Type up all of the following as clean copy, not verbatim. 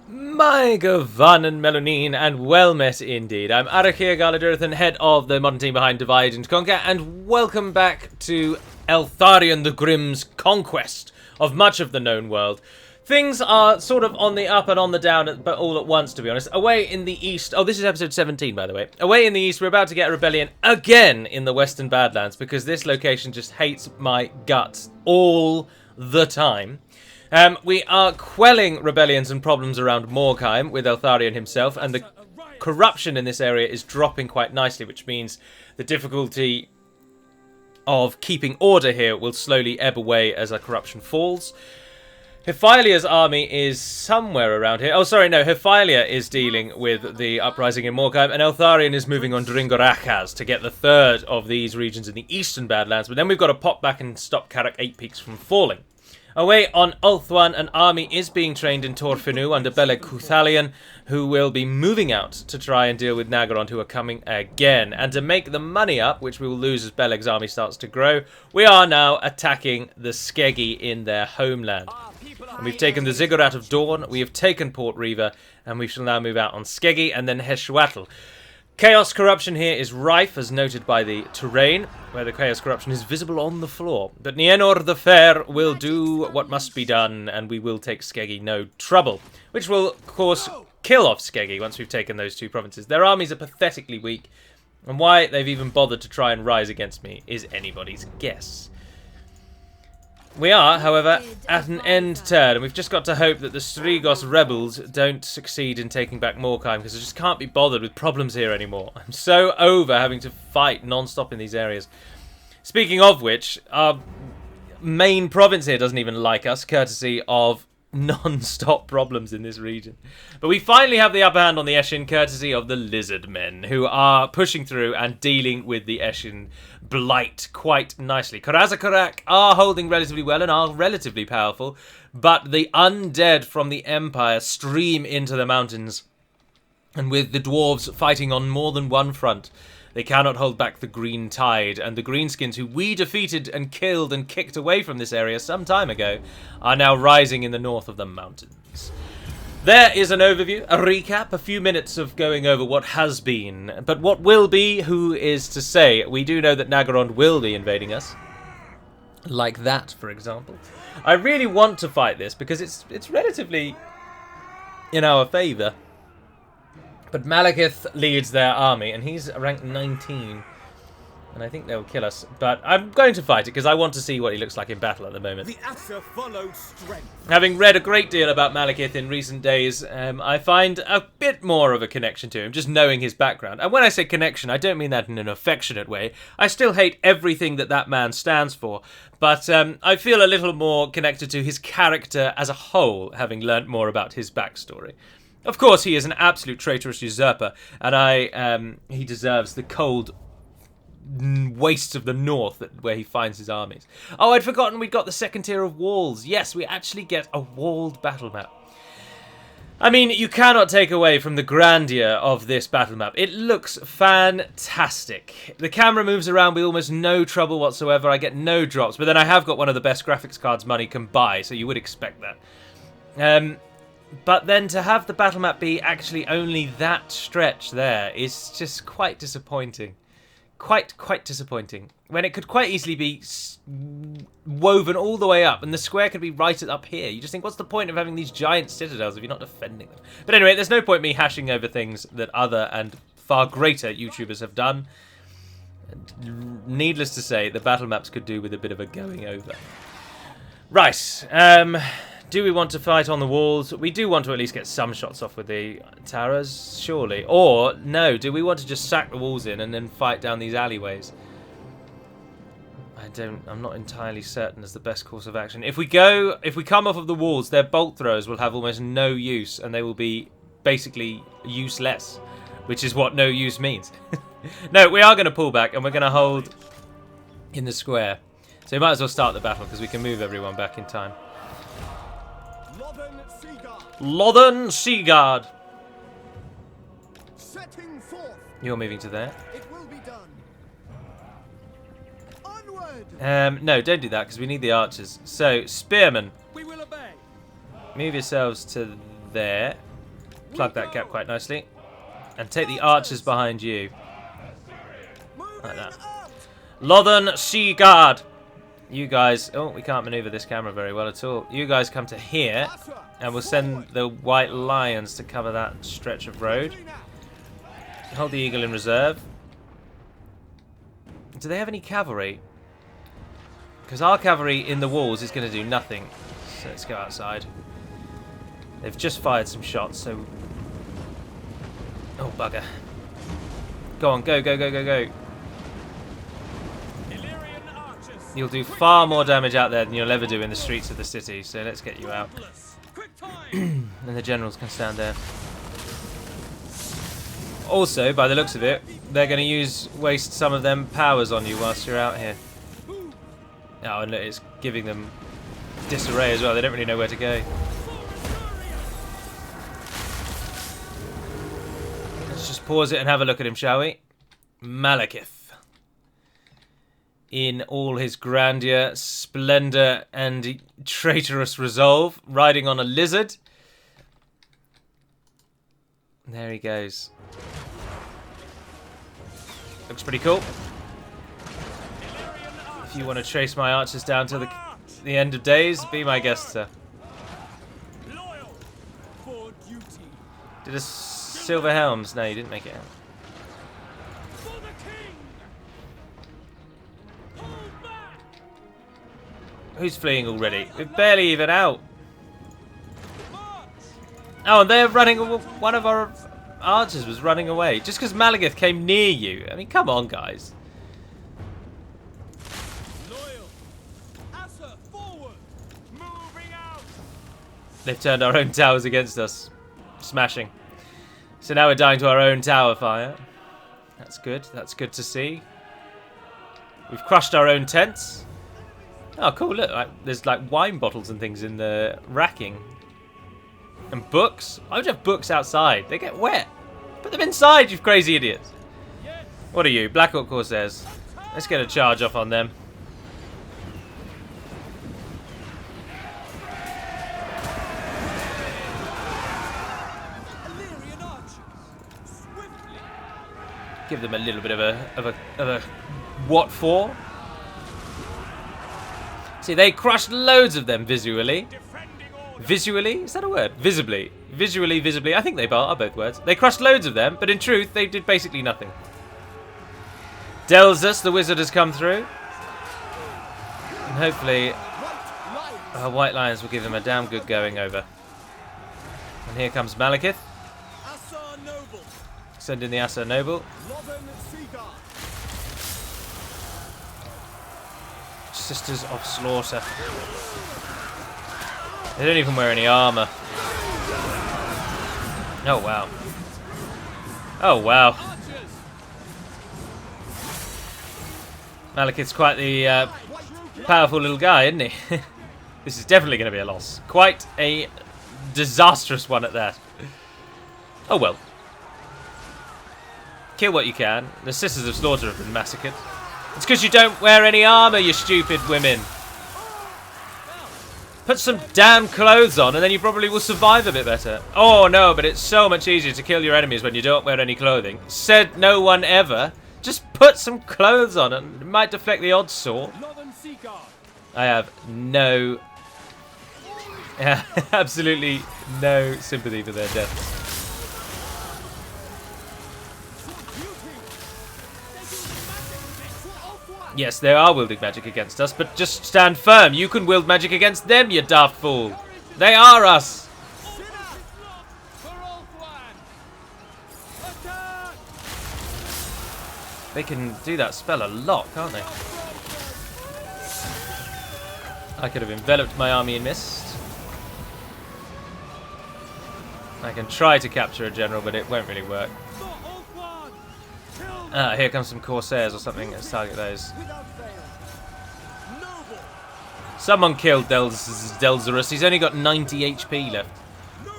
My Govanen Melonine, and well met indeed. I'm Arakir Galadirthan, head of the modern team behind Divide and Conquer, and welcome back to Eltharion the Grim's conquest of much of the known world. Things are sort of on the up and on the down, but all at once, to be honest. Away in the east... Oh, this is episode 17, by the way. Away in the east, we're about to get a rebellion again in the Western Badlands, because this location just hates my guts all the time. We are quelling rebellions and problems around Morkheim with Eltharion himself, and the corruption in this area is dropping quite nicely, which means the difficulty of keeping order here will slowly ebb away as our corruption falls. Hyphilia's army is somewhere around here. Oh, sorry, no. Hyphilia is dealing with the uprising in Morkheim, and Eltharion is moving on Dringorachas to get the third of these regions in the eastern Badlands. But then we've got to pop back and stop Karak 8 Peaks from falling. Away on Ulthuan, an army is being trained in Torfinu under Beleg Cuthalion, who will be moving out to try and deal with Nagorond, who are coming again. And to make the money up, which we will lose as Beleg's army starts to grow, we are now attacking the Skeggi in their homeland. And we've taken the Ziggurat of Dawn, we have taken Port Reaver, and we shall now move out on Skeggi and then Heshwatl. Chaos corruption here is rife, as noted by the terrain, where the chaos corruption is visible on the floor. But Nienor the Fair will do what must be done, and we will take Skeggi no trouble. Which will, of course, kill off Skeggi once we've taken those two provinces. Their armies are pathetically weak, and why they've even bothered to try and rise against me is anybody's guess. We are, however, at an end turn, and we've just got to hope that the Strigos rebels don't succeed in taking back Morkheim, because I just can't be bothered with problems here anymore. I'm so over having to fight non-stop in these areas. Speaking of which, our main province here doesn't even like us, courtesy of non-stop problems in this region. But we finally have the upper hand on the Eshin, courtesy of the lizard men, who are pushing through and dealing with the Eshin blight quite nicely. Karazakarak are holding relatively well and are relatively powerful, but the undead from the Empire stream into the mountains, and with the dwarves fighting on more than one front, they cannot hold back the green tide, and the greenskins, who we defeated and killed and kicked away from this area some time ago, are now rising in the north of the mountains. There is an overview, a recap, a few minutes of going over what has been. But what will be, who is to say? We do know that Nagorond will be invading us. Like that, for example. I really want to fight this because it's relatively in our favour. But Malekith leads their army, and he's ranked 19. And I think they'll kill us. But I'm going to fight it because I want to see what he looks like in battle at the moment. The answer followed strength. Having read a great deal about Malekith in recent days, I find a bit more of a connection to him, just knowing his background. And when I say connection, I don't mean that in an affectionate way. I still hate everything that that man stands for. But I feel a little more connected to his character as a whole, having learnt more about his backstory. Of course, he is an absolute traitorous usurper, and he deserves the cold wastes of the north where he finds his armies. Oh, I'd forgotten we'd got the second tier of walls. Yes, we actually get a walled battle map. I mean, you cannot take away from the grandeur of this battle map. It looks fantastic. The camera moves around with almost no trouble whatsoever. I get no drops, but then I have got one of the best graphics cards money can buy, so you would expect that. But then to have the battle map be actually only that stretch there is just quite disappointing. Quite disappointing. When it could quite easily be woven all the way up, and the square could be right up here. You just think, what's the point of having these giant citadels if you're not defending them? But anyway, there's no point me hashing over things that other and far greater YouTubers have done. Needless to say, the battle maps could do with a bit of a going over. Right, do we want to fight on the walls? We do want to at least get some shots off with the Taras, surely. Or, no, do we want to just sack the walls in and then fight down these alleyways? I'm not entirely certain as the best course of action. If we come off of the walls, their bolt throwers will have almost no use, and they will be basically useless, which is what no use means. No, we are going to pull back, and we're going to hold in the square. So we might as well start the battle, because we can move everyone back in time. Lothern Seaguard. Setting forth. You're moving to there. It will be done. Onward. No, don't do that because we need the archers. So, spearmen. We will obey. Move yourselves to there. plug that gap quite nicely. And take the archers behind you. Like that. Lothern Sea Guard! You guys... Oh, we can't maneuver this camera very well at all. You guys come to here, and we'll send the White Lions to cover that stretch of road. Hold the Eagle in reserve. Do they have any cavalry? Because our cavalry in the walls is going to do nothing. So let's go outside. They've just fired some shots, so... Oh, bugger. Go on, go, go, go, go, go. You'll do far more damage out there than you'll ever do in the streets of the city, so let's get you out. And the generals can stand there. Also, by the looks of it, they're going to waste some of them powers on you whilst you're out here. Oh, and it's giving them disarray as well. They don't really know where to go. Let's just pause it and have a look at him, shall we? Malekith. In all his grandeur, splendour, and traitorous resolve, riding on a lizard. There he goes. Looks pretty cool. If you want to trace my archers down to the end of days, be my guest, sir. Did a silver helms? No, you didn't make it out. Who's fleeing already? We're barely even out. Oh, and they're running. One of our archers was running away just because Malekith came near you. I mean, come on, guys. They've turned our own towers against us. Smashing. So now we're dying to our own tower fire. That's good. That's good to see. We've crushed our own tents. Oh, cool, look, there's like wine bottles and things in the racking. And books. Why would you have books outside? They get wet. Put them inside, you crazy idiots. What are you, Black Orc Corsairs? Let's get a charge off on them. Give them a little bit of a what for? See, they crushed loads of them visually. Visually? Is that a word? Visibly. Visually, visibly. I think they are both words. They crushed loads of them, but in truth, they did basically nothing. Delzus, the wizard, has come through. And hopefully, our White Lions will give them a damn good going over. And here comes Malekith. Send in the Assa Noble. Sisters of Slaughter. They don't even wear any armor. Oh wow. Oh wow. Malekith's quite the powerful little guy, isn't he? This is definitely going to be a loss. Quite a disastrous one at that. Oh well. Kill what you can. The Sisters of Slaughter have been massacred. It's because you don't wear any armour, you stupid women. Put some damn clothes on and then you probably will survive a bit better. Oh no, but it's so much easier to kill your enemies when you don't wear any clothing. Said no one ever. Just put some clothes on and it might deflect the odd sword. I have no... absolutely no sympathy for their deaths. Yes, they are wielding magic against us, but just stand firm. You can wield magic against them, you daft fool. They are us. They can do that spell a lot, can't they? I could have enveloped my army in mist. I can try to capture a general, but it won't really work. Ah, here comes some Corsairs or something. Let's target those. Someone killed Delzarus. He's only got 90 HP left.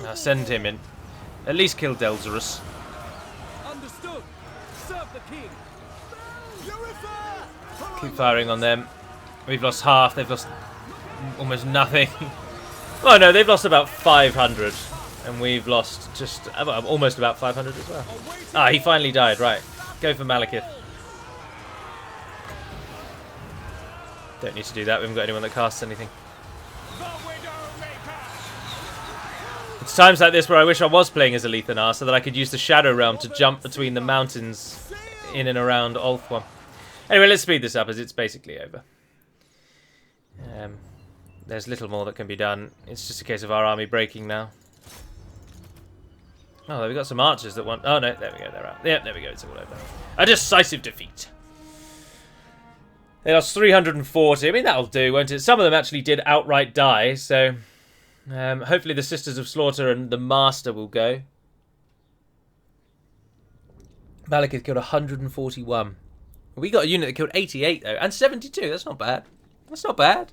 I'll send him in. At least kill Delzarus. Keep firing on them. We've lost half. They've lost almost nothing. Oh no, they've lost about 500. And we've lost just almost about 500 as well. Ah, he finally died. Right. Go for Malekith. Don't need to do that. We haven't got anyone that casts anything. It's times like this where I wish I was playing as Eltharion so that I could use the Shadow Realm to jump between the mountains in and around Ulthwa. Anyway, let's speed this up as it's basically over. There's little more that can be done. It's just a case of our army breaking now. Oh, we've got some archers that want... Oh, no, there we go, they're out. Yeah, there we go, it's all over. A decisive defeat. They lost 340. I mean, that'll do, won't it? Some of them actually did outright die, so... hopefully the Sisters of Slaughter and the Master will go. Malekith killed 141. We got a unit that killed 88, though, and 72. That's not bad. That's not bad.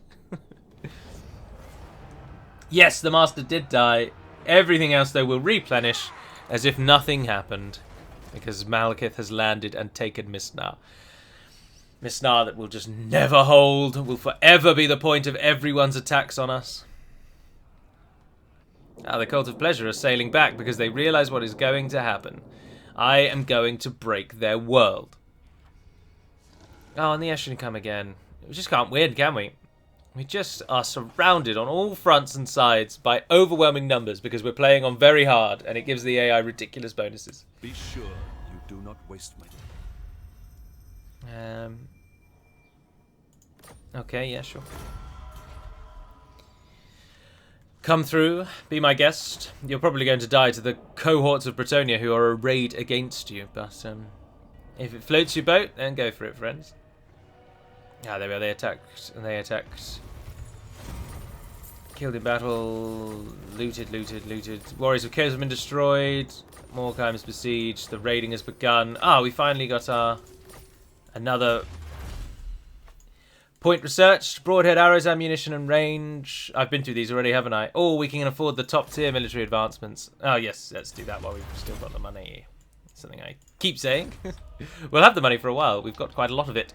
Yes, the Master did die. Everything else, though, will replenish as if nothing happened, because Malekith has landed and taken Misnar. Misnar that will just never hold, will forever be the point of everyone's attacks on us. Ah, the Cult of Pleasure are sailing back because they realise what is going to happen. I am going to break their world. Oh, and the Eshin come again. We just can't win, can we? We just are surrounded on all fronts and sides by overwhelming numbers because we're playing on very hard and it gives the AI ridiculous bonuses. Be sure you do not waste my time. Okay, yeah, sure. Come through, be my guest. You're probably going to die to the cohorts of Bretonnia who are arrayed against you, but if it floats your boat, then go for it, friends. Ah, there we are, they attacked, and they attacked. Killed in battle, looted. Warriors of Chaos have been destroyed. Morkheim is besieged, the raiding has begun. Ah, we finally got our another point researched. Broadhead arrows, ammunition and range. I've been through these already, haven't I? Oh, we can afford the top tier military advancements. Oh yes, let's do that while we've still got the money. Something I keep saying. We'll have the money for a while. We've got quite a lot of it.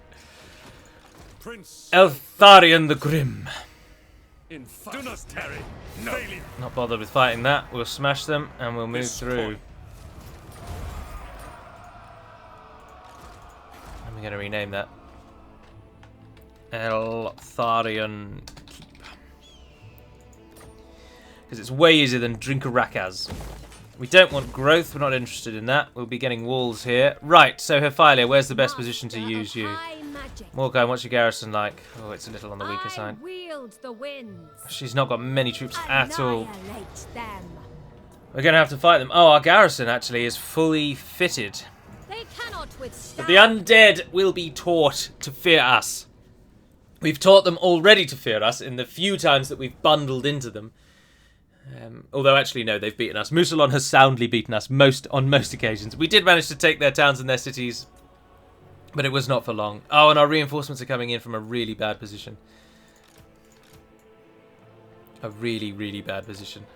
Prince Eltharion the Grim. in do not tarry. No. Not bothered with fighting that. We'll smash them and we'll move through. I'm going to rename that Eltharion Keep, because it's way easier than Drinkarakas. We don't want growth. We're not interested in that. We'll be getting walls here. Right. So Hephalia, where's the best position to use you? Morkai, what's your garrison like? Oh, it's a little on the weaker side. She's not got many troops at all. We're going to have to fight them. Oh, our garrison actually is fully fitted. They cannot withstand. But the undead will be taught to fear us. We've taught them already to fear us in the few times that we've bundled into them. Although actually no, they've beaten us. Musalon has soundly beaten us on most occasions. We did manage to take their towns and their cities, but it was not for long. Oh, and our reinforcements are coming in from a really bad position. A really, really bad position.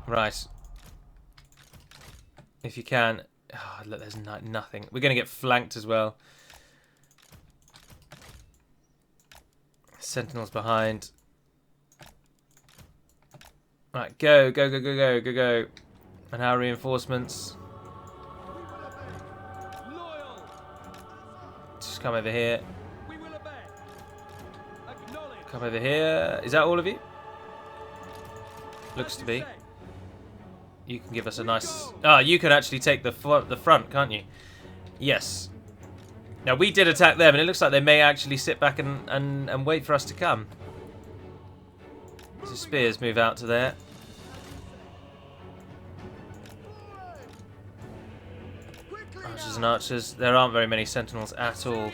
Right. If you can... Oh, look, there's nothing. We're going to get flanked as well. Sentinels behind. Right, go. And our reinforcements... Just come over here. Come over here. Is that all of you? Looks to be. You can give us a nice... Ah, you can actually take the front, can't you? Yes. Now, we did attack them, and it looks like they may actually sit back and wait for us to come. So spears move out to there. Archers and archers. There aren't very many sentinels at all.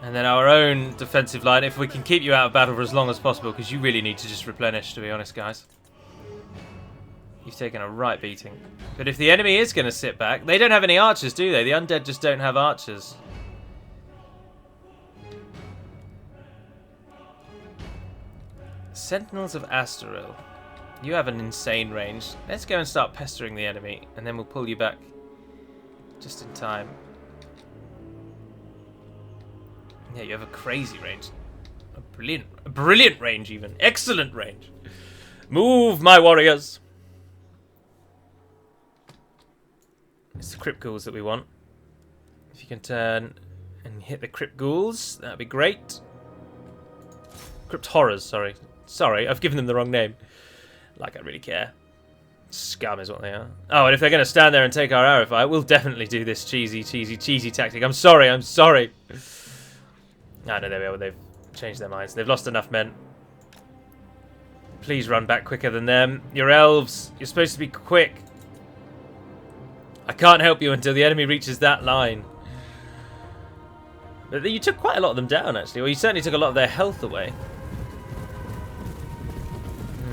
And then our own defensive line, if we can keep you out of battle for as long as possible, because you really need to just replenish, to be honest, guys. You've taken a right beating. But if the enemy is going to sit back, they don't have any archers, do they? The undead just don't have archers. Sentinels of Astaril. You have an insane range. Let's go and start pestering the enemy, and then we'll pull you back just in time. Yeah, you have a crazy range. A Brilliant range even. Excellent range. Move, my warriors. It's the crypt ghouls that we want. If you can turn and hit the crypt ghouls, that'd be great. Crypt horrors, sorry. Sorry, I've given them the wrong name. Like I really care. Scum is what they are. Oh, and if they're going to stand there and take our arrow fight, we'll definitely do this cheesy tactic. I'm sorry. Oh, no, there we are. They've changed their minds. They've lost enough men. Please run back quicker than them. You're elves. You're supposed to be quick. I can't help you until the enemy reaches that line. But you took quite a lot of them down, actually. Well, you certainly took a lot of their health away.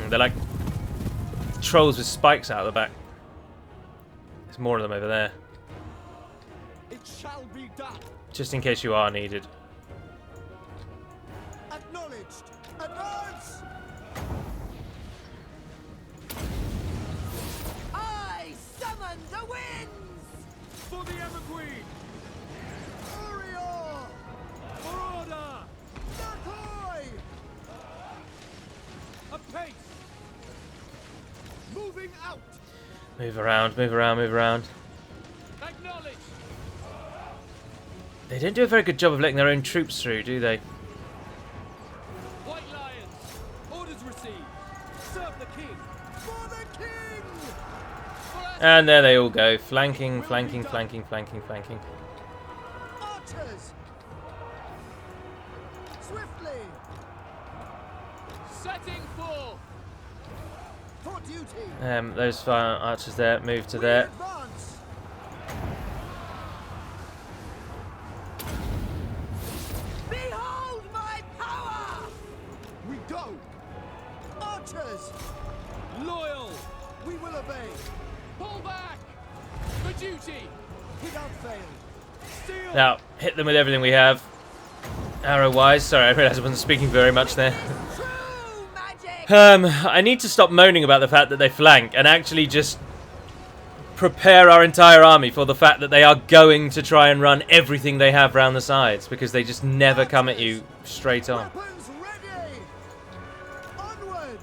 They're like trolls with spikes out of the back. There's more of them over there. It shall be done. Just in case you are needed. Acknowledged. Advance. I summon the winds! For the Everqueen. Orior! For order. Nakoi! Apace. Moving out. Move around. Acknowledged. They don't do a very good job of letting their own troops through, do they? White Lions. Orders received. Serve the king. For the king! And there they all go. Flanking. Archers! Swiftly! Setting forth. For duty! Those fire archers there, move to We there. advance! Behold my power! We go. Archers! Loyal. We will obey! Pull back. For duty. Without fail! Steel. Now, hit them with everything we have. Arrow-wise. Sorry, I realised I wasn't speaking very much there. True magic! I need to stop moaning about the fact that they flank and actually just prepare our entire army for the fact that they are going to try and run everything they have round the sides, because they just never come at you straight on. Weapons ready! Onward!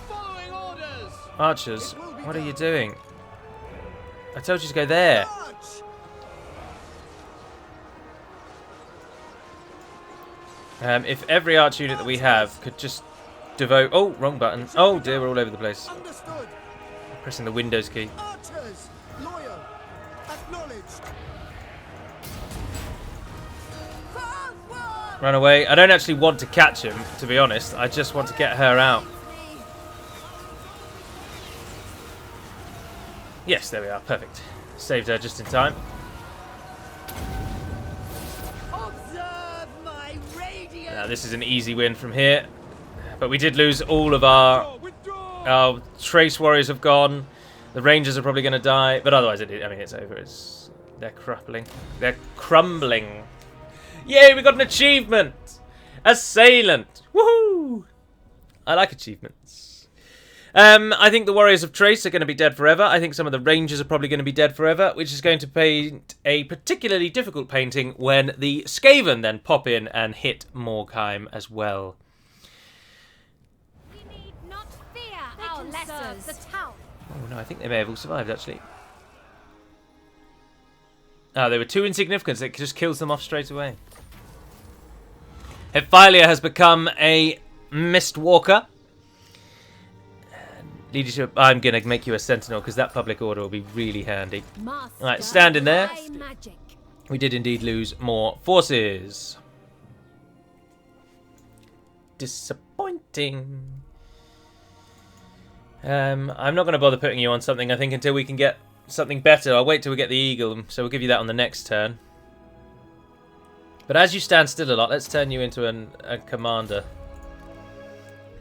Following orders. Archers, what are you doing? I told you to go there. March! If every arch unit that we have could just devote... Oh, wrong button. Oh dear, we're all over the place. Understood! Pressing the Windows key. Archers! Loyal! Acknowledged! Forward! Run away. I don't actually want to catch him, to be honest. I just want to get her out. Yes, there we are. Perfect. Saved her just in time. Observe my radiance! Now, this is an easy win from here. But we did lose all of our trace warriors have gone. The rangers are probably going to die. But otherwise, it's over. They're crumbling. They're crumbling. Yay, we got an achievement! Assailant! Woohoo! I like achievements. I think the warriors of Trace are going to be dead forever. I think some of the rangers are probably going to be dead forever, which is going to paint a particularly difficult painting when the Skaven then pop in and hit Morkheim as well. We need not fear our lessers. The town. Oh no, I think they may have all survived actually. Oh, they were too insignificant, it just kills them off straight away. Hephilia has become a Mist Walker. Leadership, I'm going to make you a sentinel because that public order will be really handy. Master Right, stand in there. by magic. We did indeed lose more forces. Disappointing. I'm not going to bother putting you on something, I think, until we can get something better. I'll wait till we get the eagle, so we'll give you that on the next turn. But as you stand still a lot, let's turn you into a commander.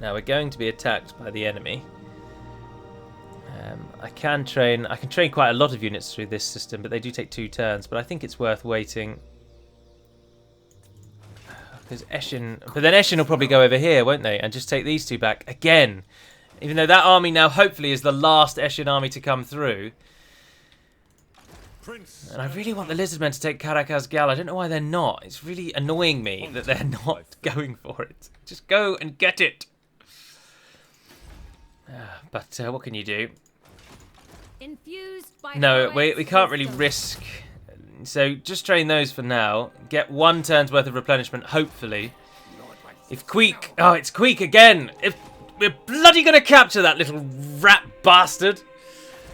Now, we're going to be attacked by the enemy. I can train quite a lot of units through this system, but they do take 2 turns. But I think it's worth waiting. Because but then Eshin will probably go over here, won't they? And just take these 2 back again. Even though that army now hopefully is the last Eshin army to come through. And I really want the lizardmen to take Caracas Gal. I don't know why they're not. It's really annoying me that they're not going for it. Just go and get it. But what can you do? Infused by No, we Howard's can't really wisdom. risk. So just train those for now. Get 1 turn's worth of replenishment, hopefully. If Queek... Oh, it's Queek again! If we're bloody going to capture that little rat bastard.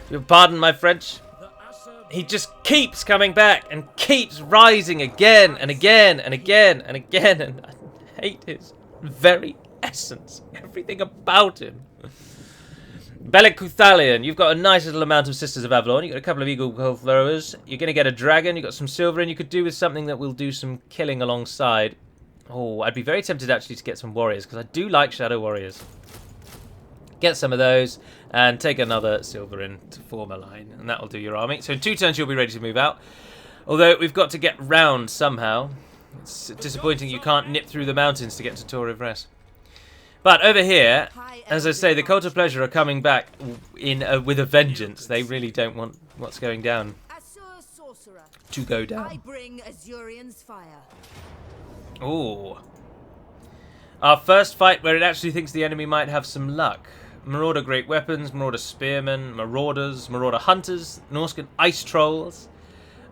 You'll pardon my French. He just keeps coming back and keeps rising again and again and again and again. And I hate his very essence. Everything about him. Belekuthalion, you've got a nice little amount of Sisters of Avalon. You've got a couple of Eagle Cult Throwers. You're going to get a Dragon. You've got some Silver, and you could do with something that will do some killing alongside. Oh, I'd be very tempted actually to get some Warriors, because I do like Shadow Warriors. Get some of those, and take another Silver in to form a line, and that'll do your army. So in 2 turns you'll be ready to move out. Although we've got to get round somehow. It's disappointing you can't nip through the mountains to get to Tor Ivres. But over here, as I say, the Cult of Pleasure are coming back in with a vengeance. They really don't want what's going down to go down. I bring Azurian's fire. Ooh. Our first fight where it actually thinks the enemy might have some luck. Marauder Great Weapons, Marauder Spearmen, Marauders, Marauder Hunters, Norscan Ice Trolls,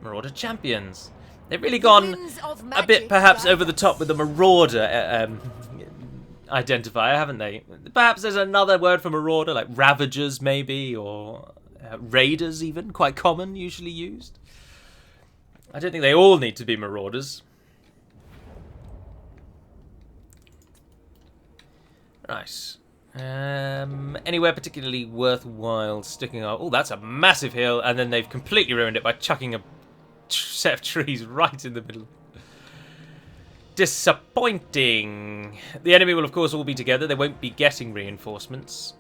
Marauder Champions. They've really gone a bit perhaps over the top with the Marauder identifier, haven't they? Perhaps there's another word for Marauder, like Ravagers maybe, or Raiders even, quite common, usually used. I don't think they all need to be Marauders. Nice. Anywhere particularly worthwhile sticking up? Oh, that's a massive hill, and then they've completely ruined it by chucking a set of trees right in the middle. Disappointing. The enemy will, of course, all be together. They won't be getting reinforcements.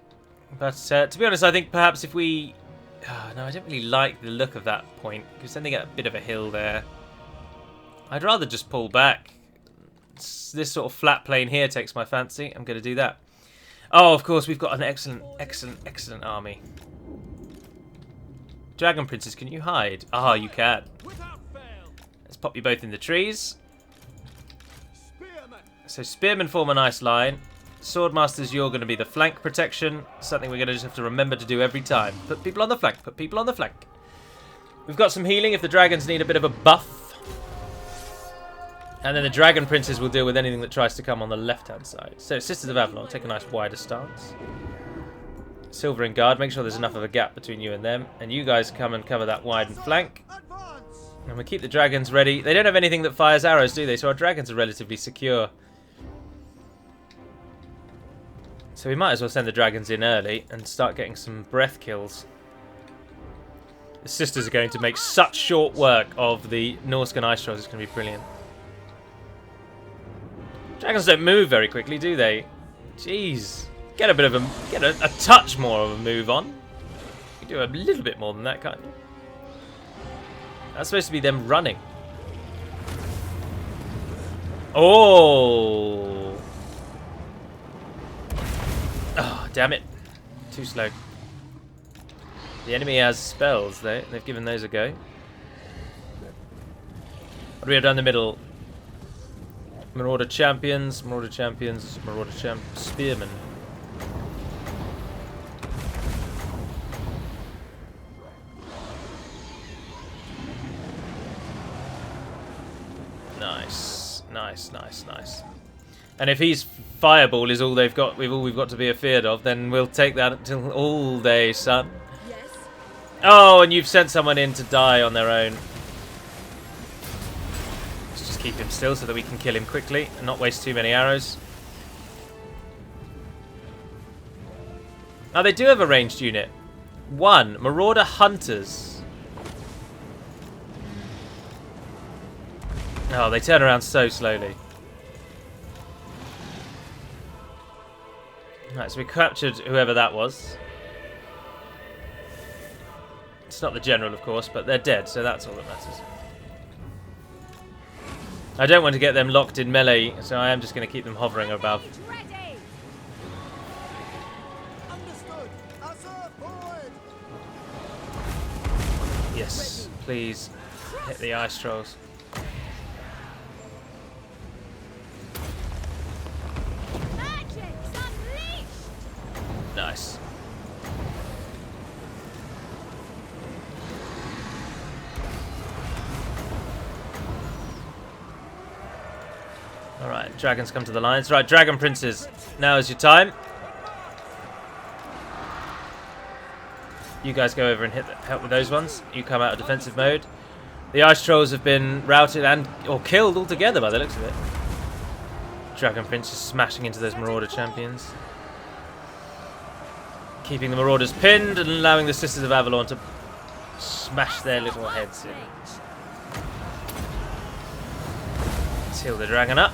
But to be honest, I think perhaps if we... Oh, no, I don't really like the look of that point, because then they get a bit of a hill there. I'd rather just pull back. This sort of flat plain here takes my fancy. I'm going to do that. Oh, of course, we've got an excellent, excellent, excellent army. Dragon Princes, can you hide? Ah, you can. Let's pop you both in the trees. So Spearmen form a nice line. Swordmasters, you're going to be the flank protection. Something we're going to just have to remember to do every time. Put people on the flank. Put people on the flank. We've got some healing if the dragons need a bit of a buff. And then the Dragon Princes will deal with anything that tries to come on the left-hand side. So Sisters of Avalon, take a nice wider stance. Silver and Guard, make sure there's enough of a gap between you and them. And you guys come and cover that widened flank. And we keep the dragons ready. They don't have anything that fires arrows, do they? So our dragons are relatively secure. So we might as well send the dragons in early and start getting some breath kills. The Sisters are going to make such short work of the Norscan Ice Trolls. It's going to be brilliant. Dragons don't move very quickly, do they? Jeez. Get a bit of a touch more of a move on. You can do a little bit more than that, can't you? That's supposed to be them running. Oh. Oh, damn it. Too slow. The enemy has spells, though. They've given those a go. What do we have down the middle? Marauder Champions, Marauder Champions, Marauder Spearmen. Nice, nice, nice, nice. And if he's Fireball is all they've got, we've got to be afeard of, then we'll take that until all day, son. Yes. Oh, and you've sent someone in to die on their own. Let's just keep him still so that we can kill him quickly and not waste too many arrows. Now they do have a ranged unit. 1, Marauder Hunters. Oh, they turn around so slowly. Right, so we captured whoever that was. It's not the general, of course, but they're dead, so that's all that matters. I don't want to get them locked in melee, so I am just going to keep them hovering above. Ready. Understood. Hussar forward. Yes. Please hit the ice trolls. Magic's unleashed! Nice. Alright, dragons come to the lines. Right, dragon princes, now is your time. You guys go over and help with those ones. You come out of defensive mode. The ice trolls have been routed or killed altogether by the looks of it. Dragon prince is smashing into those marauder champions. Keeping the marauders pinned and allowing the Sisters of Avalon to smash their little heads in. Let's heal the dragon up.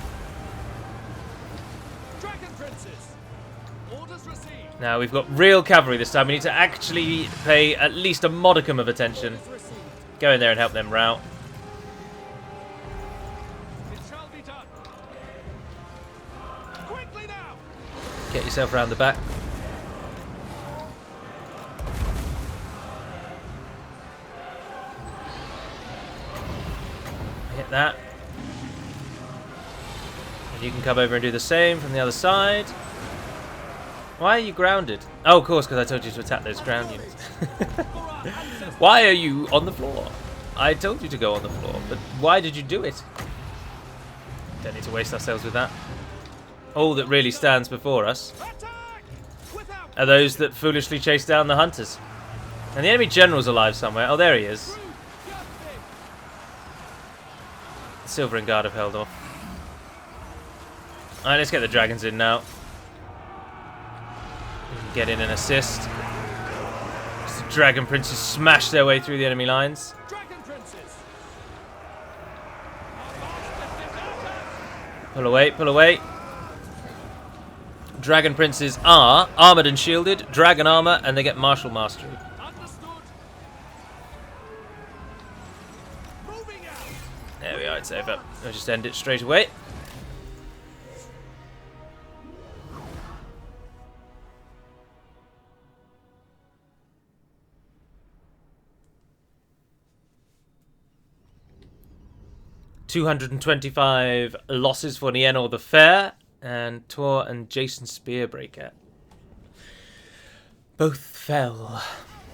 Dragon princes. Orders received. Now we've got real cavalry this time. We need to actually pay at least a modicum of attention. Orders received. Go in there and help them rout. It shall be done. Quickly now. Get yourself round the back. Hit that. And you can come over and do the same from the other side. Why are you grounded? Oh, of course, because I told you to attack those ground units. Why are you on the floor? I told you to go on the floor, but why did you do it? Don't need to waste ourselves with that. All that really stands before us Attack! Without are those that foolishly chase down the hunters. And the enemy general's alive somewhere. Oh, there he is. proof. Justice. Silver and Guard have held off. Alright, let's get the dragons in now. We can get in and assist. As the dragon princes smash their way through the enemy lines. Dragon princes. Pull away, pull away. Dragon princes are armoured and shielded, dragon armour, and they get martial mastery. Understood. Moving out. There we are, it's over. I'll just end it straight away. $225 losses for Nienor the Fair and Tor and Jason Spearbreaker. Both fell.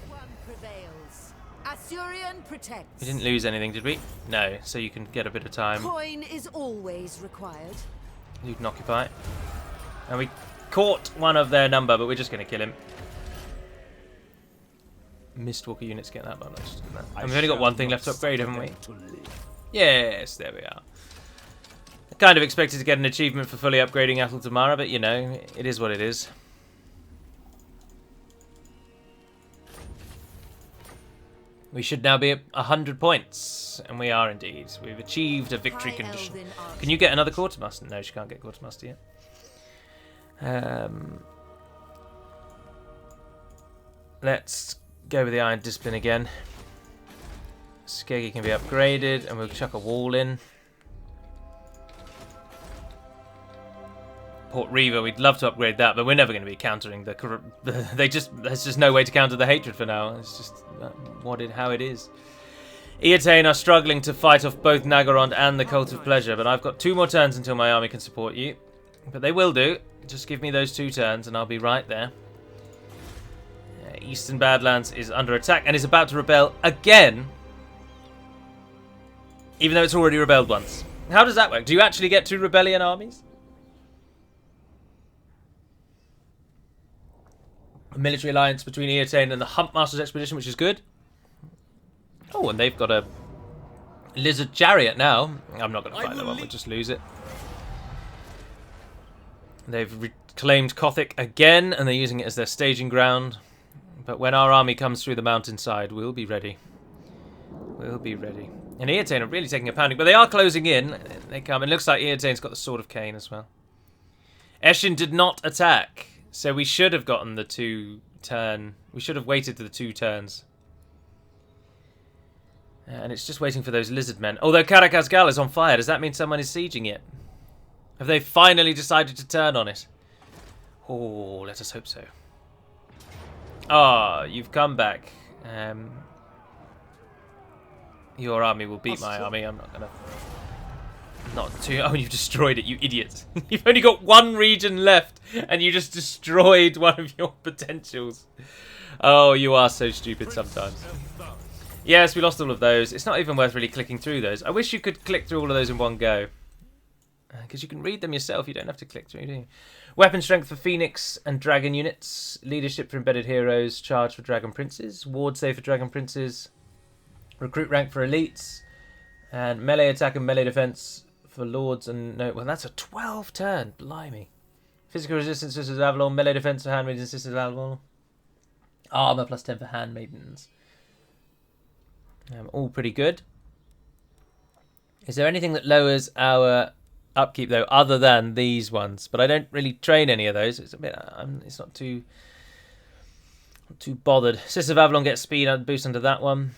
One prevails. Assyrian protects. We didn't lose anything, did we? No, so you can get a bit of time. Coin is always required. Loot and occupy. And we caught one of their number, but we're just going to kill him. Mistwalker units get that, but I'm not just doing that. And we've only got one thing left to upgrade, haven't we? Yes, there we are. I kind of expected to get an achievement for fully upgrading Athel Tamara, but you know, it is what it is. We should now be at 100 points, and we are indeed. We've achieved a victory High condition. Elven arch- Can you get another quartermaster? No, she can't get quartermaster yet. Let's go with the Iron Discipline again. Skeggy can be upgraded, and we'll chuck a wall in. Port Reaver, we'd love to upgrade that, but we're never going to be countering the. There's just no way to counter the hatred for now. It's just how it is. Eotane are struggling to fight off both Nagorond and the Cult of Pleasure, but I've got 2 more turns until my army can support you. But they will do. Just give me those 2 turns, and I'll be right there. Eastern Badlands is under attack and is about to rebel again. Even though it's already rebelled once. How does that work? Do you actually get 2 rebellion armies? A military alliance between Eotane and the Huntmaster's Expedition, which is good. Oh, and they've got a lizard chariot now. I'm not going to fight that one, we'll just lose it. They've reclaimed Kothic again, and they're using it as their staging ground. But when our army comes through the mountainside, we'll be ready. We'll be ready. And Eotane are really taking a pounding, but they are closing in. They come. It looks like Eotane's got the Sword of Cain as well. Eshin did not attack, so we should have gotten the 2 turn. We should have waited for the 2 turns. And it's just waiting for those lizard men. Although Karakazgal is on fire, does that mean someone is sieging it? Have they finally decided to turn on it? Oh, let us hope so. Ah, you've come back. Your army will beat my army. I'm not gonna. Not too. Oh, you've destroyed it, you idiot! You've only got one region left, and you just destroyed one of your potentials. Oh, you are so stupid sometimes. Yes, we lost all of those. It's not even worth really clicking through those. I wish you could click through all of those in one go. Because you can read them yourself. You don't have to click through, do you? Weapon strength for Phoenix and Dragon units. Leadership for embedded heroes. Charge for Dragon princes. Ward save for Dragon princes. Recruit rank for elites. And melee attack and melee defense for lords and... No, well, that's a 12 turn. Blimey. Physical resistance, Sisters of Avalon. Melee defense for handmaidens and Sisters of Avalon. Armor plus 10 for handmaidens. All pretty good. Is there anything that lowers our upkeep though, other than these ones? But I don't really train any of those. It's a bit. It's not too bothered. Sisters of Avalon get speed and boost under that one.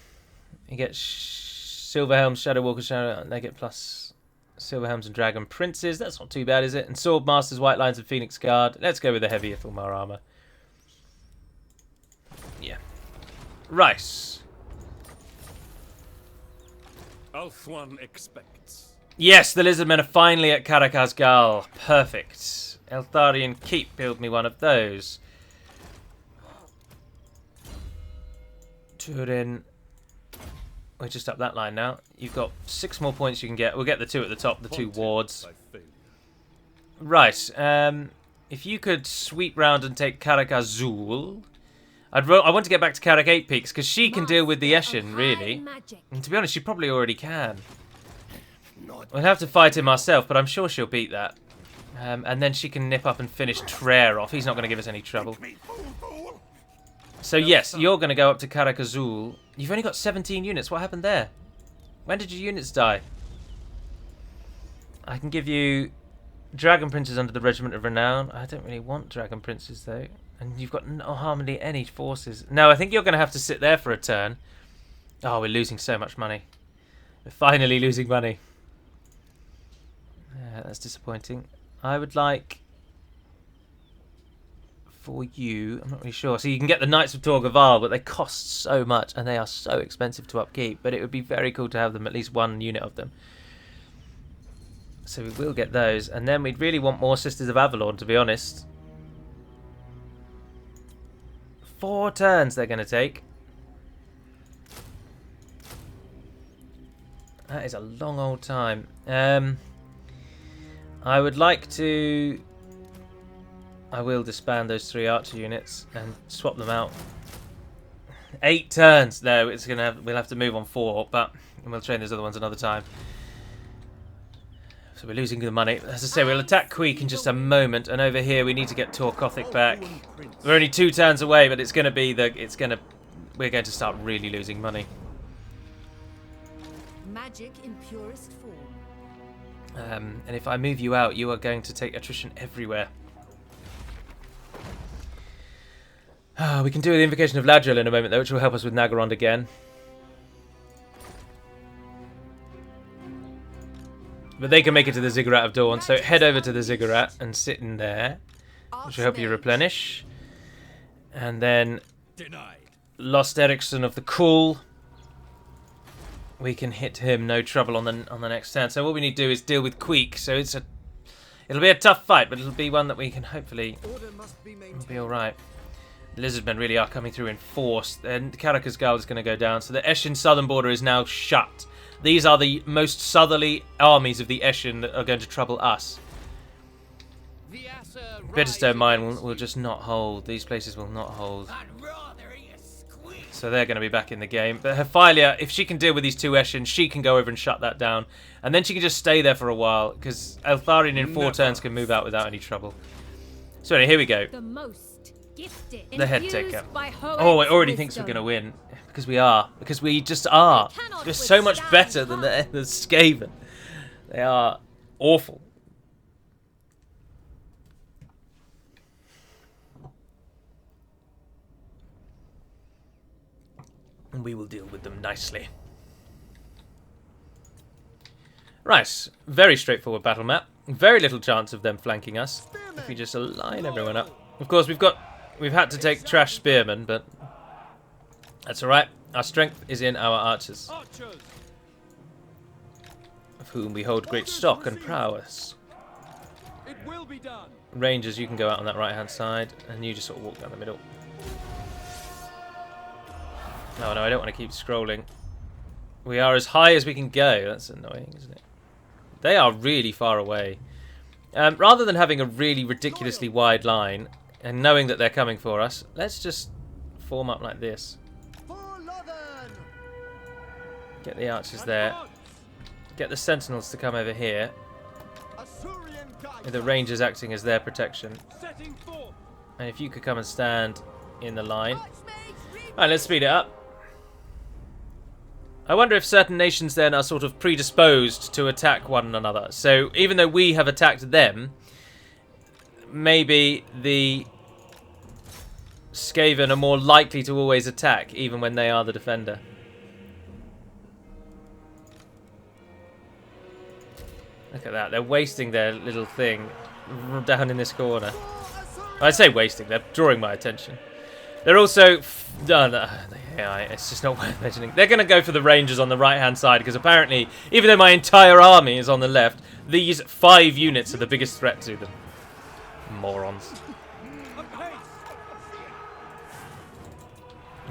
You get Silver Helms, Shadow Walker, Shadow. They get plus Silver Helms and Dragon Princes. That's not too bad, is it? And Sword Masters, White Lions, and Phoenix Guard. Let's go with the heavier Fulmar armor. Yeah. Right. Ulthuan expects. Yes, the Lizardmen are finally at Karakazgal. Perfect. Eltharion Keep, build me one of those. Turin. We're just up that line now. You've got 6 more points you can get. We'll get the 2 at the top, the 2 wards. Right. If you could sweep round and take Karakazul. I want to get back to Karak 8 Peaks because she can deal with the Eshin, really. And to be honest, she probably already can. We'll have to fight him ourselves, but I'm sure she'll beat that. And then she can nip up and finish Trare off. He's not going to give us any trouble. So yes, you're going to go up to Karakazul. You've only got 17 units. What happened there? When did your units die? I can give you Dragon Princes under the Regiment of Renown. I don't really want Dragon Princes, though. And you've got no hardly any forces. No, I think you're going to have to sit there for a turn. Oh, we're losing so much money. We're finally losing money. That's disappointing. I would like... For you, I'm not really sure. So you can get the Knights of Torgaval, but they cost so much and they are so expensive to upkeep. But it would be very cool to have them, at least one unit of them. So we will get those. And then we'd really want more Sisters of Avalon, to be honest. 4 turns they're going to take. That is a long old time. I would like to... I will disband those 3 archer units and swap them out. 8 turns. No, it's gonna have. We'll have to move on 4, but we'll train those other ones another time. So we're losing the money. As I say, we'll attack Queek in just a moment, and over here we need to get Torkothic back. We're only 2 turns away, but it's gonna be the. We're going to start really losing money. Magic in purest form. And if I move you out, you are going to take attrition everywhere. We can do the Invocation of Ladriel in a moment, though, which will help us with Nagarond again. But they can make it to the Ziggurat of Dawn, so head over to the Ziggurat and sit in there, which will help you replenish. And then Lost Ericsson of the Cool. We can hit him, no trouble on the next turn. So what we need to do is deal with Queek. So it'll be a tough fight, but it'll be one that we can hopefully be all right. The Lizardmen really are coming through in force. And Karakazgal is going to go down. So the Eshin southern border is now shut. These are the most southerly armies of the Eshin that are going to trouble us. Bitterstone Mine will just not hold. These places will not hold. So they're going to be back in the game. But Hephilia, if she can deal with these 2 Eshin, she can go over and shut that down. And then she can just stay there for a while. Because Eltharion in 4 turns can move out without any trouble. So anyway, here we go. The most gifted. The head taker. Oh, it already thinks we're going to win. Because we are. Because we just are. We're so much better than the Skaven. They are awful. And we will deal with them nicely. Right. Very straightforward battle map. Very little chance of them flanking us. If we just align everyone up. Of course, we've had to take trash spearmen, but that's alright. Our strength is in our archers. of whom we hold great stock and prowess. It will be done. Rangers, you can go out on that right-hand side, and you just sort of walk down the middle. Oh no, I don't want to keep scrolling. We are as high as we can go. That's annoying, isn't it? They are really far away. Rather than having a really ridiculously wide line, and knowing that they're coming for us, let's just form up like this. Get the archers there. Get the sentinels to come over here. With the rangers acting as their protection. And if you could come and stand in the line. Alright, let's speed it up. I wonder if certain nations then are sort of predisposed to attack one another. So even though we have attacked them, maybe the Skaven are more likely to always attack, even when they are the defender. Look at that, they're wasting their little thing down in this corner. I say wasting, they're drawing my attention. They're also... it's just not worth mentioning. They're going to go for the rangers on the right-hand side, because apparently, even though my entire army is on the left, these 5 units are the biggest threat to them. Morons.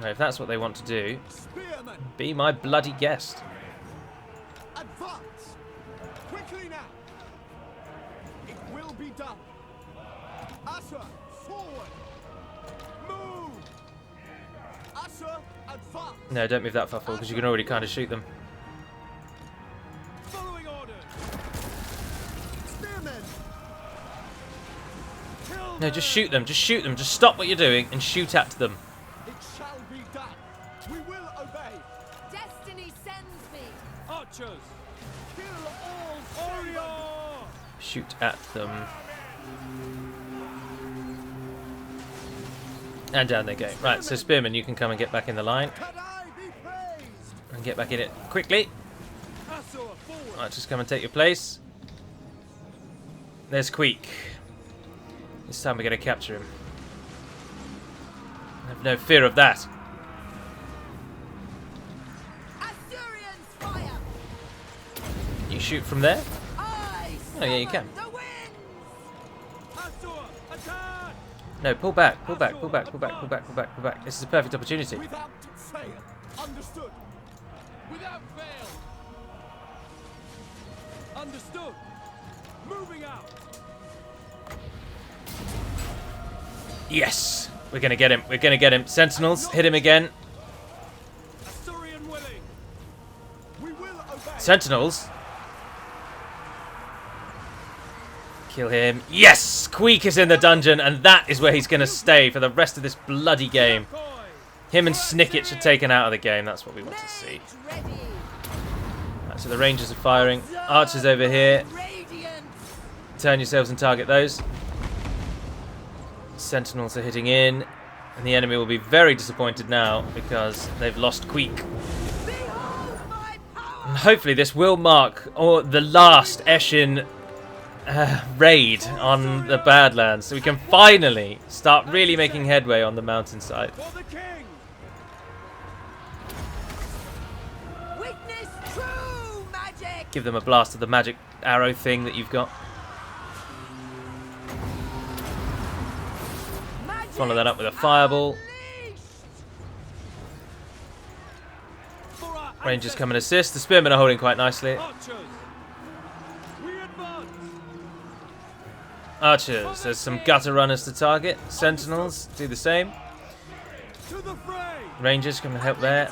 Right, if that's what they want to do, be my bloody guest. Advance! Quickly now! It will be done! Usher, forward! Move! Usher, advance! No, don't move that far forward, because you can already kind of shoot them. Following orders! Spearmen! No, just shoot them, just shoot them, just stop what you're doing and shoot at them. It shall be done! We will obey! Destiny sends me. Archers! Kill all warrior! Shoot at them. And down they go. Right, so Spearman, you can come and get back in the line. And get back in it quickly. Right, just come and take your place. There's Queek. This time we're going to capture him. I have no fear of that. Assyrians fire. You shoot from there? I Oh yeah, you can. the winds. Attack! No, pull back, pull back, pull back, pull back, pull back, pull back, pull back. This is a perfect opportunity. Without fail! Understood! Without fail! Understood! Moving out! Yes! We're going to get him. We're going to get him. Sentinels, hit him again. Assyrian willing! We will obey! Sentinels. Kill him. Yes! Queek is in the dungeon, and that is where he's going to stay for the rest of this bloody game. Him and Snicketch are taken out of the game. That's what we want to see. Ready. Right, so the Rangers are firing. Archers over here. Radiant. Turn yourselves and target those. Sentinels are hitting in. And the enemy will be very disappointed now because they've lost Queek. Behold my power. And hopefully this will mark the last Eshin raid on the Badlands, so we can finally start really making headway on the mountainside. For the king! Witness true magic. Give them a blast of the magic arrow thing that you've got. Magic Follow that up with a fireball. unleashed. For our Rangers come and assist. The spearmen are holding quite nicely. archers! We advance! Archers, there's some gutter runners to target. Sentinels, do the same. To the fray! Rangers come and help there.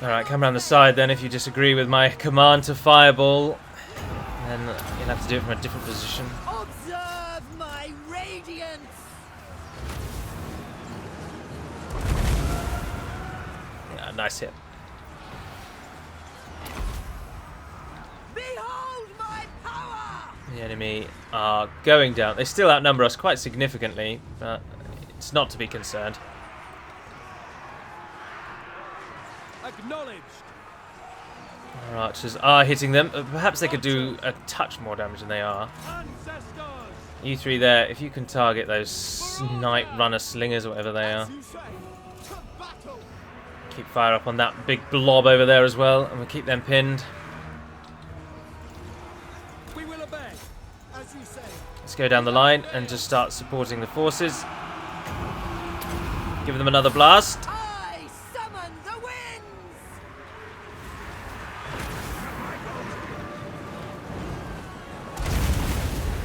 Alright, come around the side then if you disagree with my command to fireball. Then you'll have to do it from a different position. Observe my radiance. Yeah, nice hit. Behold my power. The enemy are going down. They still outnumber us quite significantly, but it's not to be concerned. Acknowledged! Our archers are hitting them. Perhaps they could do a touch more damage than they are. Ancestors! You three there, if you can target those snipe runner slingers or whatever they are. As you say, to battle! Keep fire up on that big blob over there as well, and we'll keep them pinned. We will obey, as you say. Let's go down the line and just start supporting the forces. Give them another blast. I summon the winds!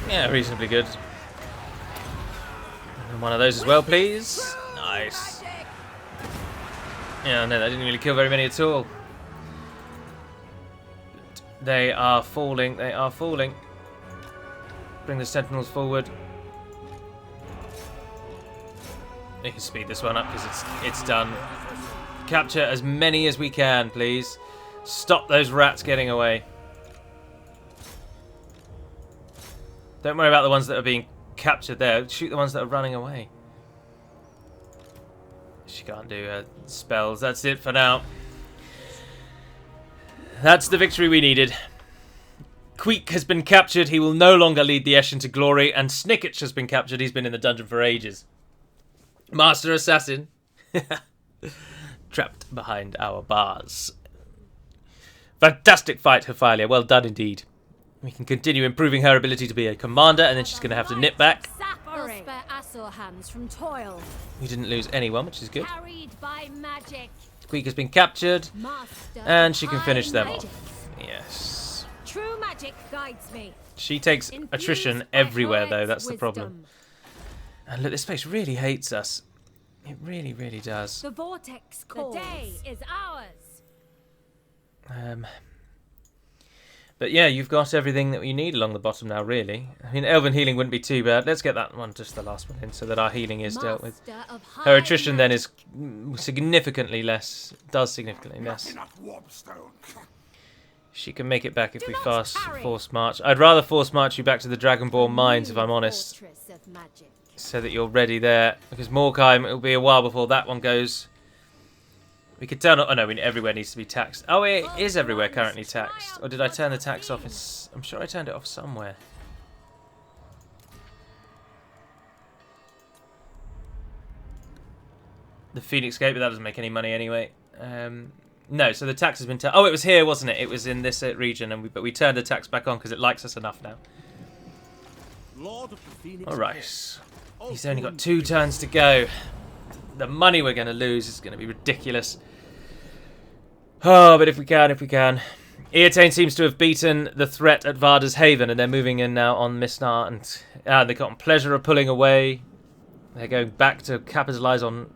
Yeah, reasonably good. And one of those as well, please. Nice. Magic! Yeah, no, that didn't really kill very many at all. But they are falling. They are falling. Bring the sentinels forward. We can speed this one up because it's done. Capture as many as we can, please. Stop those rats getting away. Don't worry about the ones that are being captured there. Shoot the ones that are running away. She can't do spells. That's it for now. That's the victory we needed. Queek has been captured. He will no longer lead the Eshin to glory. And Snicketch has been captured. He's been in the dungeon for ages. Master Assassin. Trapped behind our bars. Fantastic fight, Ophalia. Well done indeed. We can continue improving her ability to be a commander, and then she's going to have to nip back. We'll spare Asur hands from toil. We didn't lose anyone, which is good. Carried by magic. Queek has been captured, Master and of she can high finish them magic. off. Yes. True magic guides me. She takes Infused attrition by everywhere, though. Hoed's That's the problem. wisdom. And look, this place really hates us. It really, really does. The vortex calls. The day is ours. But yeah, you've got everything that you need along the bottom now, really. I mean, Elven healing wouldn't be too bad. Let's get that one, just the last one in, so that our healing is dealt with. Master of Her high attrition then magic. is significantly less. Does significantly less. Enough warpstone. She can make it back if Do we not tarry. force march. I'd rather force march you back to the Dragonborn mines, if I'm New honest, fortress of magic. so that you're ready there. Because Morkheim, it'll be a while before that one goes. We could turn. Oh no, everywhere needs to be taxed. Oh, it is everywhere currently taxed. Or did I turn the tax off? I'm sure I turned it off somewhere. The Phoenix Gate, but that doesn't make any money anyway. No, so the tax has been turned. Oh, it was here, wasn't it? It was in this region, and but we turned the tax back on because it likes us enough now. Lord of the Phoenix. All right. He's only got 2 turns to go. The money we're going to lose is going to be ridiculous. Oh, but if we can. Eotane seems to have beaten the threat at Varda's Haven, and they're moving in now on Misnar, and they've gotten pleasure of pulling away. They're going back to capitalise on...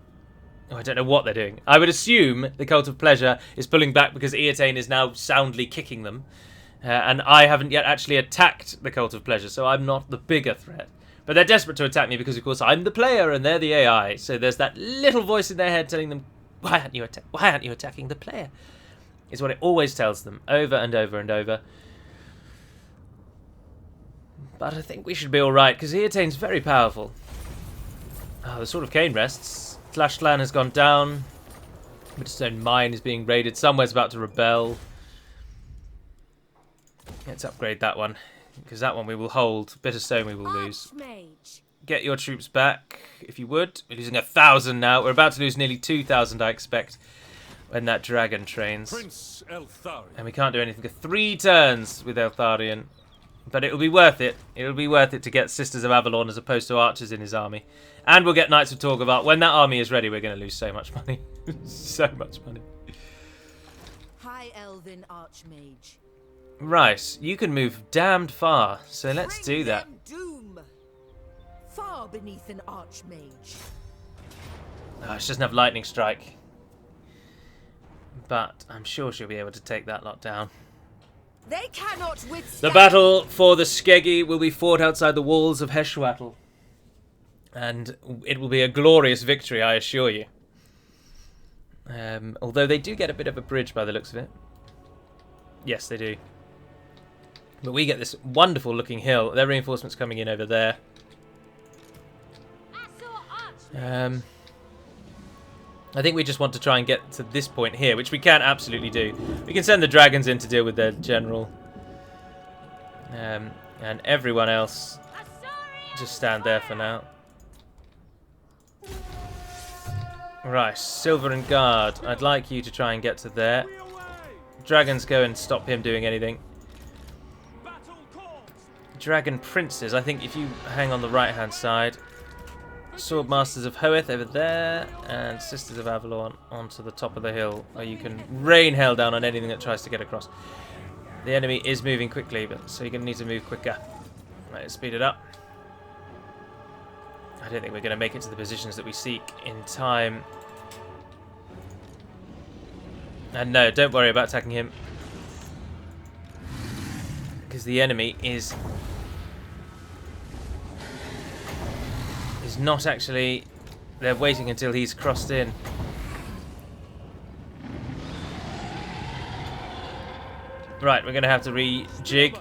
Oh, I don't know what they're doing. I would assume the Cult of Pleasure is pulling back because Eotane is now soundly kicking them. And I haven't yet actually attacked the Cult of Pleasure, so I'm not the bigger threat. But they're desperate to attack me because, of course, I'm the player and they're the AI. So there's that little voice in their head telling them, why aren't you attacking the player? Is what it always tells them, over and over and over. But I think we should be alright, because Eotane's very powerful. Oh, the Sword of Cain rests. Slash Clan has gone down. Bitterstone Mine is being raided. Somewhere's about to rebel. Let's upgrade that one, because that one we will hold. Bitterstone we will lose. Archmage. Get your troops back, if you would. We're losing 1,000 now. We're about to lose nearly 2,000, I expect, when that dragon trains. Prince Eltharion. And we can't do anything for 3 turns with Eltharion. But it'll be worth it. It'll be worth it to get Sisters of Avalon as opposed to archers in his army. And we'll get Knights of Torgavart. When that army is ready, we're going to lose so much money. So much money. High Elven Archmage. Right, you can move damned far. So let's do Bring that. them doom. Far beneath an Archmage. Oh, she doesn't have Lightning Strike. But I'm sure she'll be able to take that lot down. They cannot The withstand. battle for the Skeggi will be fought outside the walls of Heshwatl. And it will be a glorious victory, I assure you. Although they do get a bit of a bridge by the looks of it. Yes, they do. But we get this wonderful looking hill. Their reinforcements coming in over there. I think we just want to try and get to this point here, which we can absolutely do. We can send the dragons in to deal with their general. And everyone else just stand there for now. Right, Silver and Guard. I'd like you to try and get to there. Dragons go and stop him doing anything. Dragon Princes. I think if you hang on the right-hand side. Sword Masters of Hoeth over there. And Sisters of Avalon onto the top of the hill, where you can rain hell down on anything that tries to get across. The enemy is moving quickly, so you're going to need to move quicker. Right, let's speed it up. I don't think we're going to make it to the positions that we seek in time. And no, don't worry about attacking him. Because the enemy is not actually... They're waiting until he's crossed in. Right, we're going to have to rejig.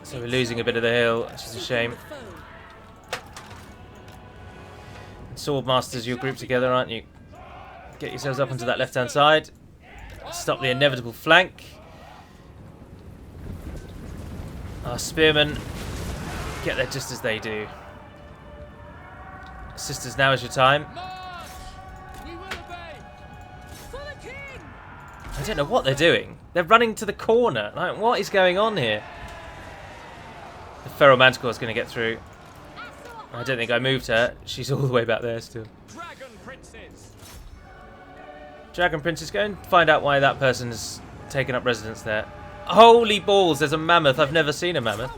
So we're losing a bit of the hill, which is a shame. And Sword Masters, you're grouped together, aren't you? Get yourselves up onto that left-hand side. Stop the inevitable flank. Our spearmen get there just as they do. Sisters, now is your time. I don't know what they're doing. They're running to the corner. Like, what is going on here? The Feral Manticore is going to get through. I don't think I moved her. She's all the way back there still. Dragon Princess, go and find out why that person's taken up residence there. Holy balls, there's a mammoth. I've never seen a mammoth.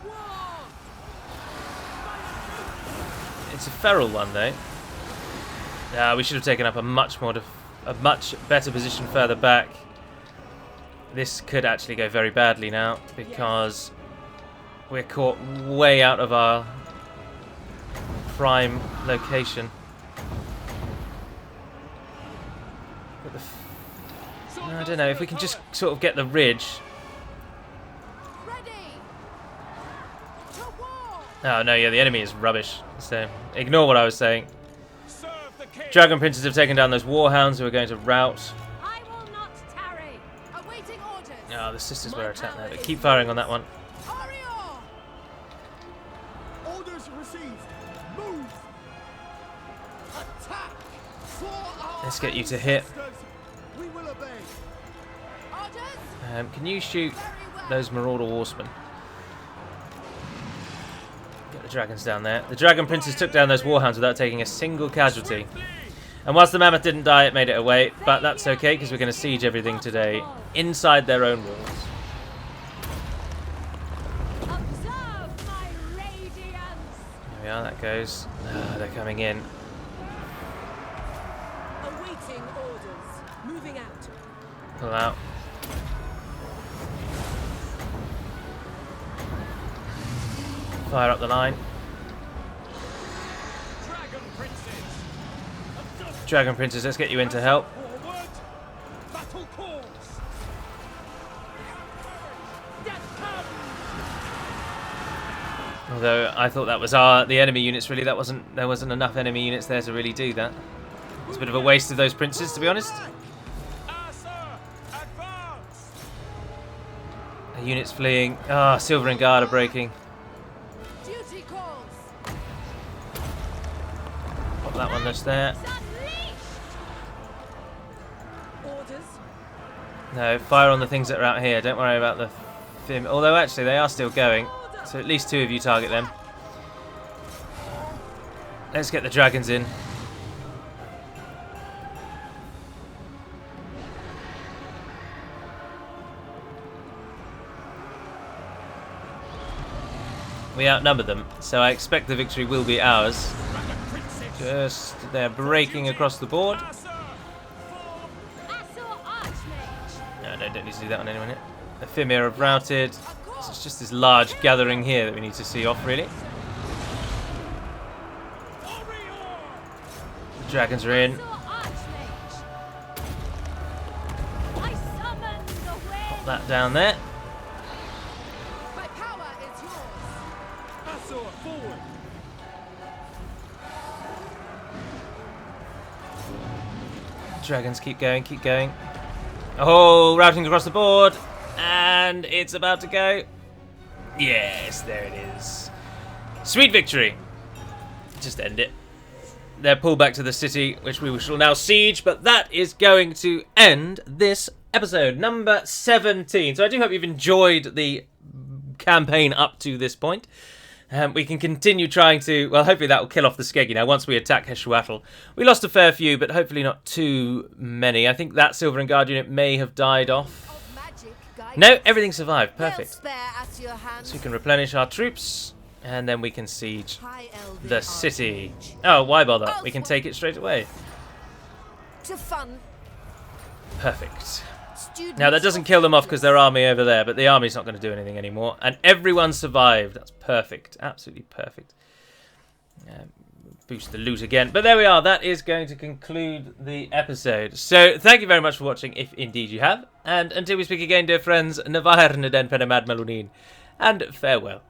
It's a feral one though. We should have taken up a much better position further back. This could actually go very badly now because we're caught way out of our prime location. I don't know if we can just sort of get the ridge. Oh no, yeah, the enemy is rubbish. So ignore what I was saying. Dragon Princes have taken down those warhounds who are going to rout. I will not tarry. Awaiting orders. Oh, the sisters were attacked there, but keep firing on that one. Orders received. Move. Attack. Let's get you to hit. We will obey. Can you shoot those Marauder Horsemen? Get the dragons down there. The Dragon Princes took down those warhounds without taking a single casualty. And whilst the mammoth didn't die, it made it away. But that's okay, because we're going to siege everything today inside their own walls. Observe my radiance. There we are, that goes. They're coming in. Awaiting orders. Moving out. Pull out. Fire up the line. Dragon Princes, let's get you in to help. Although I thought that was the enemy units. Really, there wasn't enough enemy units there to really do that. It's a bit of a waste of those princes, to be honest. The units fleeing. Silver and Guard are breaking. Pop that one just there. No, fire on the things that are out here. Don't worry about the film. Although actually they are still going. So at least two of you target them. Let's get the dragons in. We outnumber them, so I expect the victory will be ours. Just, they're breaking across the board. No, don't need to do that on anyone yet. The Fimir have routed. So it's just this large gathering here that we need to see off, really. The dragons are in. Pop that down there. Dragons keep going, keep going. Oh, routing across the board. And it's about to go. Yes, there it is. Sweet victory. Just end it. their pullback to the city, which we shall now siege. But that is going to end this episode, number 17. So I do hope you've enjoyed the campaign up to this point. We can continue trying to... Well, hopefully that will kill off the Skeggy now once we attack Heshwatl. We lost a fair few, but hopefully not too many. I think that Silver and Guard unit may have died off. No, everything survived. Perfect. So we can replenish our troops, and then we can siege the city. Oh, why bother? We can take it straight away. Perfect. Now, that doesn't kill them off because their army over there, but the army's not going to do anything anymore. And everyone survived. That's perfect. Absolutely perfect. Boost the loot again. But there we are. That is going to conclude the episode. So, thank you very much for watching, if indeed you have. And until we speak again, dear friends, Navair Naden Penamad Melunin, and farewell.